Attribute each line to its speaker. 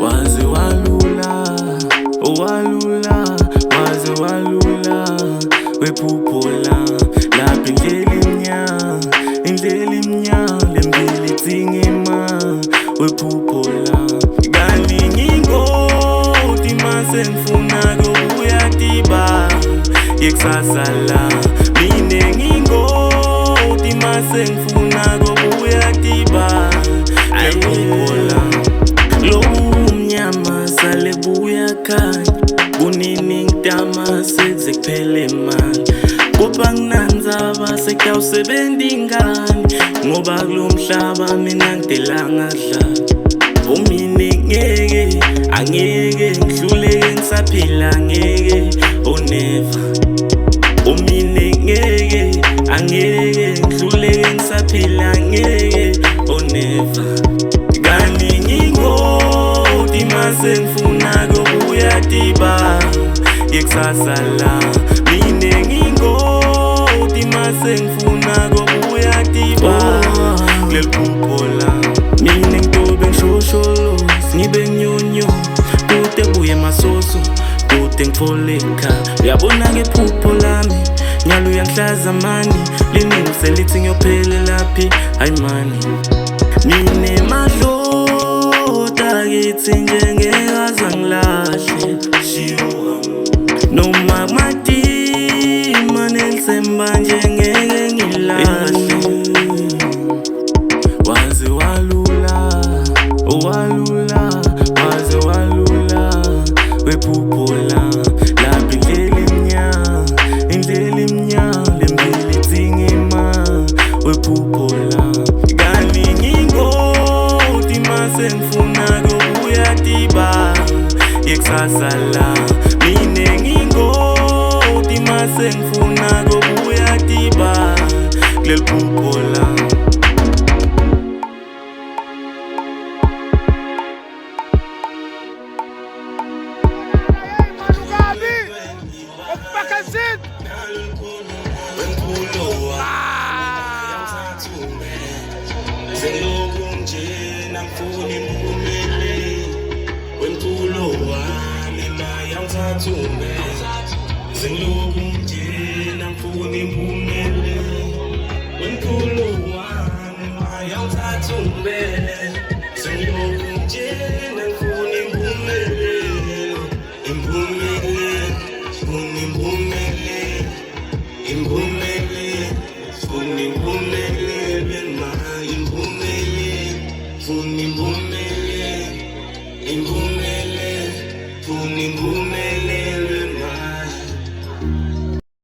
Speaker 1: waze walula, waze walula, wephuphola lapha indlela imnyama lembili tingema, wephuphola kaningi ingoti mase ngifuna kubuya tiba yekusasa la mine ngingoti mase ngifuna kubuya tiba wephuphola lobu mnyama sale buya khanya kunini ngitama sekuze kuphele imali ngoba nginandzaba sekutawusebenta ingane ngoba kulo mhlaba mina ngidelanga dlala umine angeke ngihluleke ngisaphila angeke oh never umine angeke ngihluleke ngisaphila angeke oh never kaningi ingoti mase ngifuna kubuya tiba yekusasa la mine ngingoti mase ngifuna kubuya tiba kuleliphuphola mine ngitobe ngishosholo ngibe nyonyo kude buye masoso kude ngitfole ekhaya uyabona ngephupho lami nyalo uyangihlaza mani liningi lithi ngiyophelelaphi hayi mani mine madloda kithi njengekaza ngilahle noma kumadima nelisemba nje ngeke ngilahle waze walula waze walula wephuphola lapha indlela imnyama lembili tingema wephuphola kaningi ingoti mase ngifuna kubuya tiba yekusasa la mine ngingoti mase ngifuna kubuya tiba kuleliphuphola
Speaker 2: Imphumele